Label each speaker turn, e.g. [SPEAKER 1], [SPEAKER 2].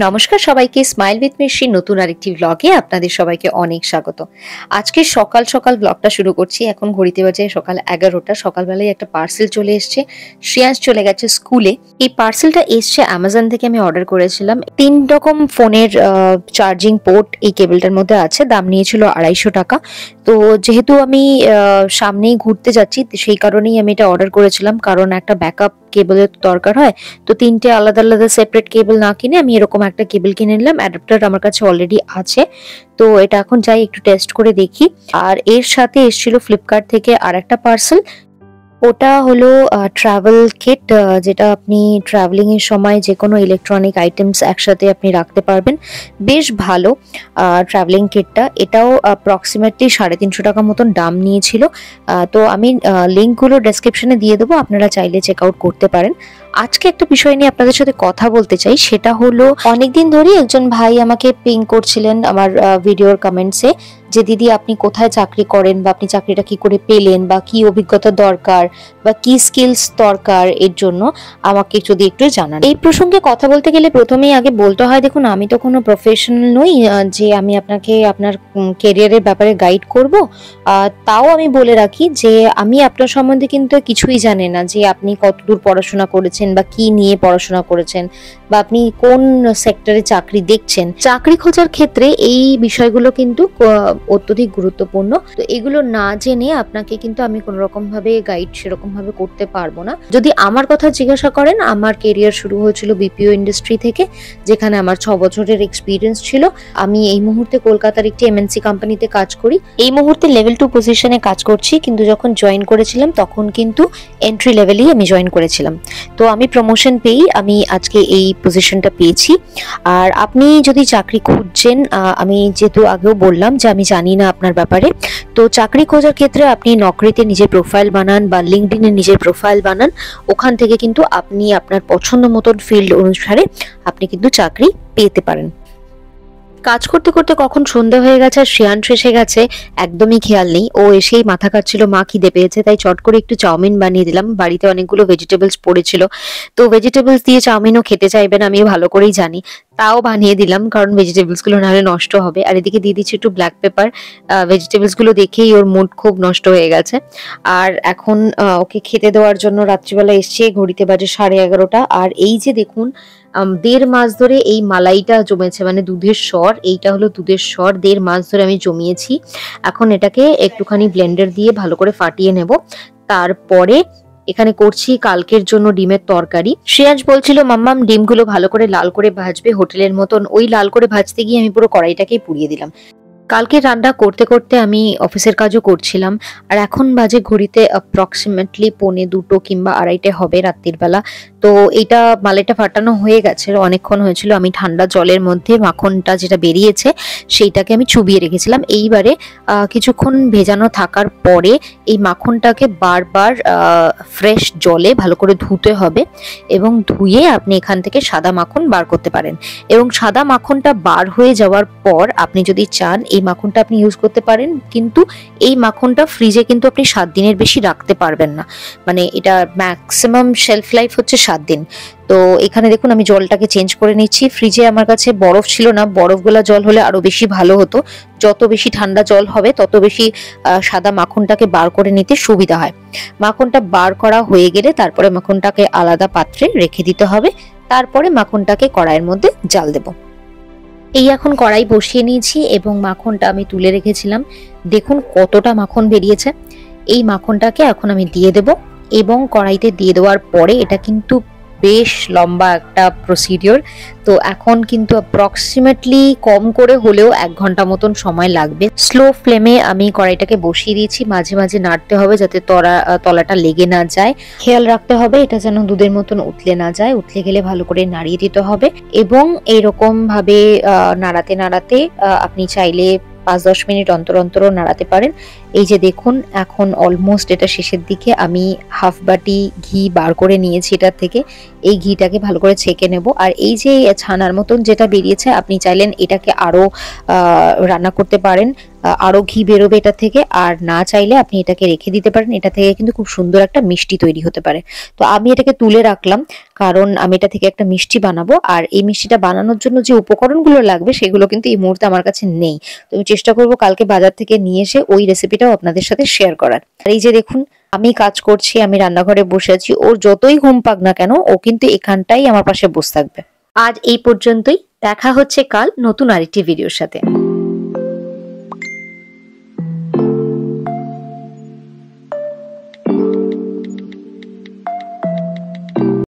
[SPEAKER 1] নমস্কার সবাইকে, smile with Misri নতুন আরেকটি ব্লগে আপনাদের সবাইকে অনেক স্বাগত। আজকে সকাল সকাল ব্লগটা শুরু করছি। এখন ঘড়িতে বাজে সকাল 11টা। সকালবেলায় একটা পার্সেল চলে এসছে। শ্রেয়াস চলে গেছে স্কুলে। এই পার্সেলটা এসছে অ্যামাজন থেকে, আমি অর্ডার করেছিলাম। 3 রকম ফোনের চার্জিং পোর্ট এই কেবলটার মধ্যে আছে। দাম নিয়েছিল 250 টাকা। তো যেহেতু আমি সামনেই ঘুরতে যাচ্ছি, সেই কারণেই আমি এটা অর্ডার করেছিলাম, কারণ একটা ব্যাকআপ কেবলের দরকার হয়। তো 3টে আলাদা আলাদা সেপারেট কেবল না কিনে আমি এরকম একটা কেবল কিনে নিলাম। অ্যাডাপ্টার আমার কাছে অলরেডি আছে। তো এটা এখন যাই একটু টেস্ট করে দেখি। আর এর সাথে এসেছিল ফ্লিপকার্ট থেকে আর একটা পার্সেল। ওটা হলো ট্রাভেল কিট, যেটা আপনি ট্রাভেলিং এর সময় যে কোনো ইলেকট্রনিক আইটেমস একসাথে আপনি রাখতে পারবেন। বেশ ভালো ট্রাভেলিং কিটটা। এটাও অ্যাপ্রক্সিমেটলি 350 টাকা মতন দাম নিয়েছিল। তো আমি লিঙ্কগুলো ডেসক্রিপশনে দিয়ে দেবো, আপনারা চাইলে চেক আউট করতে পারেন। আজকে একটা বিষয় নিয়ে আপনাদের সাথে কথা বলতে চাই। সেটা হলো, অনেকদিন ধরেই একজন ভাই আমাকে পিং করছিলেন আমার ভিডিওর কমেন্টসে যে দিদি আপনি কোথায় চাকরি করেন, বা আপনি চাকরিটা কি করে পেলেন, বা কি অভিজ্ঞতা দরকার, বা কি স্কিলস দরকার, এর জন্য আমাকে যদি একটু জানান। এই প্রসঙ্গে কথা বলতে গেলে প্রথমেই আগে বলতে হয়, দেখুন আমি তো কোনো প্রফেশনাল নই যে আমি আপনাকে আপনার কেরিয়ারের ব্যাপারে গাইড করব। তাও আমি বলে রাখি যে আমি আপনার সম্বন্ধে কিন্তু কিছুই জানি না, যে আপনি কতদূর পড়াশোনা করেছেন, বা কি নিয়ে পড়াশোনা করেছেন, বা আপনি কোন সেক্টরে চাকরি দেখছেন। চাকরি খোঁজার ক্ষেত্রে এই বিষয়গুলো কিন্তু অত্যধিক গুরুত্বপূর্ণ। তো এগুলো না জেনে আপনাকে কিন্তু আমি কোনো রকম ভাবে গাইড সেরকম ভাবে করতে পারবো না। যদি আমার কথা জিজ্ঞাসা করেন, আমার কেরিয়ার শুরু হয়েছিল বিপিও ইন্ডাস্ট্রি থেকে, যেখানে আমার 6 বছরের এক্সপিরিয়েন্স ছিল। আমি এই মুহূর্তে কলকাতার একটি এমএনসি কোম্পানিতে কাজ করি। এই মুহূর্তে লেভেল 2 পজিশনে কাজ করছি, কিন্তু যখন জয়েন করেছিলাম তখন কিন্তু এন্ট্রি লেভেলেই আমি জয়েন করেছিলাম। তো আমি প্রমোশন পেয়েই আমি আজকে এই পজিশনটা পেয়েছি। আর আপনি যদি চাকরি খুঁজছেন, আমি যেহেতু আগেও বললাম যে আমি জানি না আপনার ব্যাপারে, তো চাকরি খোঁজার ক্ষেত্রে আপনি নকরিতে নিজের প্রোফাইল বানান, বা লিঙ্কডইনে নিজের প্রোফাইল বানান। ওখান থেকে কিন্তু আপনি আপনার পছন্দ মতন ফিল্ড অনুসারে আপনি কিন্তু চাকরি পেতে পারেন। কাজ করতে করতে কখন সন্ধ্যা হয়ে গেছে আর শ্রেয়াংশ এসে গেছে একদমই খেয়াল নেই। ও এসেই মাথা কাটছিল, মা খিদে পেয়েছে, তাই চট করে একটু চাউমিন বানিয়ে দিলাম। বাড়িতে অনেকগুলো ভেজিটেবলস পড়েছিল, তো ভেজিটেবলস দিয়ে চাউমিনও খেতে চাইবেন আমি ভালো করেই জানি, তাও বানিয়ে দিলাম, কারণ ভেজিটেবলস গুলো নাহলে নষ্ট হবে। আর এদিকে দিয়ে দিচ্ছি একটু ব্ল্যাক পেপার। ভেজিটেবলস গুলো দেখেই ওর মুড খুব নষ্ট হয়ে গেছে। আর এখন ওকে খেতে দেওয়ার জন্য রাত্রিবেলা এসছে। ঘড়িতে বাজে 11:30। আর এই যে দেখুন, 1.5 মাস ধরে এই মালাইটা জমেছে, মানে দুধের স্বর। এইটা হলো দুধের স্বর, 1.5 মাস ধরে আমি জমিয়েছি। এখন এটাকে একটুখানি ব্লেন্ডার দিয়ে ভালো করে ফাটিয়ে নেব। তারপরে এখানে করছি কালকের জন্য ডিমের তরকারি। শ্রেয়াস বলছিল মাম্মাম ডিমগুলো ভালো করে লাল করে ভাজবে হোটেলের মতন। ওই লাল করে ভাজতে গিয়ে আমি পুরো কড়াইটাকেই পুড়িয়ে দিলাম। কালকে রান্না করতে করতে আমি অফিসের কাজও করছিলাম। আর এখন বাজে ঘড়িতে অ্যাপ্রক্সিমেটলি 1:45 কিংবা 2:30 হবে রাত্রির বেলা। তো এইটা মালাইটা ফাটানো হয়ে গেছে, অনেকক্ষণ হয়েছিল। আমি ঠান্ডা জলের মধ্যে মাখনটা যেটা বেরিয়েছে সেইটাকে আমি চুবিয়ে রেখেছিলাম। এইবারে কিছুক্ষণ ভেজানো থাকার পরে এই মাখনটাকে বারবার ফ্রেশ জলে ভালো করে ধুতে হবে, এবং ধুয়ে আপনি এখান থেকে সাদা মাখন বার করতে পারেন। এবং সাদা মাখনটা বার হয়ে যাওয়ার পর আপনি যদি চান এই মাখনটা আপনি ইউজ করতে পারেন, কিন্তু এই মাখনটা ফ্রিজে কিন্তু আপনি 7 দিনের বেশি রাখতে পারবেন না। মানে এটা ম্যাক্সিমাম শেলফ লাইফ হচ্ছে 7 দিন। তো এখানে দেখুন আমি জলটাকে চেঞ্জ করে নিচ্ছি। ফ্রিজে আমার কাছে বরফ ছিল না, বরফগুলা জল হলে আরো বেশি ভালো হতো। যত বেশি ঠান্ডা জল হবে তত বেশি সাদা মাখনটাকে বার করে নিতে সুবিধা হয়। মাখনটা বার করা হয়ে গেলে তারপরে মাখনটাকে আলাদা পাত্রে রেখে দিতে হবে। তারপরে মাখনটাকে কড়াইয়ের মধ্যে জাল দেব। এই এখন কড়াই বসিয়ে নিয়েছি এবং মাখনটা আমি তুলে রেখেছিলাম। দেখুন কতটা মাখন বেরিয়েছে। এই মাখনটাকে এখন আমি দিয়ে দেব, এবং কড়াইতে দিয়ে দেওয়ার পরে এটা কিন্তু বেশ লম্বা একটা প্রসিডিওর। তো এখন কিন্তু অ্যাপ্রক্সিমেটলি কম করে হলেও 1 ঘন্টা মতন সময় লাগবে। স্লো ফ্লেমে আমি কড়াইটাকে বসিয়ে দিয়েছি। মাঝে মাঝে নাড়তে হবে যাতে তলাটা লেগে না যায়। খেয়াল রাখতে হবে এটা যেন দুধের মতন উতলে না যায়। উতলে গেলে ভালো করে নাড়িয়ে দিতে হবে, এবং এইরকম ভাবে নাড়াতে নাড়াতে আপনি চাইলে 5-10 মিনিট অন্তর অন্তর নাড়াতে পারেন। এই যে দেখুন এখন অলমোস্ট এটা শেষের দিকে। আমি হাফ বাটি ঘি বার করে নিয়েছি এটার থেকে। এই ঘিটাকে ভালো করে ছেঁকে নেব। আর এই যে ছানার মতন যেটা বেরিয়েছে, আপনি চাইলেন এটাকে আরো রান্না করতে পারেন। আরো ঘি বেরোবে এটা থেকে। আর না চাইলে আপনি এটাকে রেখে দিতে পারেন, এটা থেকে কিন্তু খুব সুন্দর একটা মিষ্টি তৈরি হতে পারে। তো আমি এটাকে তুলে রাখলাম, কারণ আমি এটা থেকে একটা মিষ্টি বানাবো। আর এই মিষ্টিটা বানানোর জন্য যে উপকরণগুলো লাগবে সেগুলো কিন্তু এই মুহূর্তে আমার কাছে নেই। তো আমি চেষ্টা করবো কালকে বাজার থেকে নিয়ে এসে ওই রেসিপিটাও আপনাদের সাথে শেয়ার করার। আর এই যে দেখুন, আমি কাজ করছি, আমি রান্নাঘরে বসে আছি, ওর যতই ঘুম পাক না কেন ও কিন্তু এখানটাই আমার পাশে বসে থাকবে। আজ এই পর্যন্তই, দেখা হচ্ছে কাল নতুন আরেকটি ভিডিওর সাথে।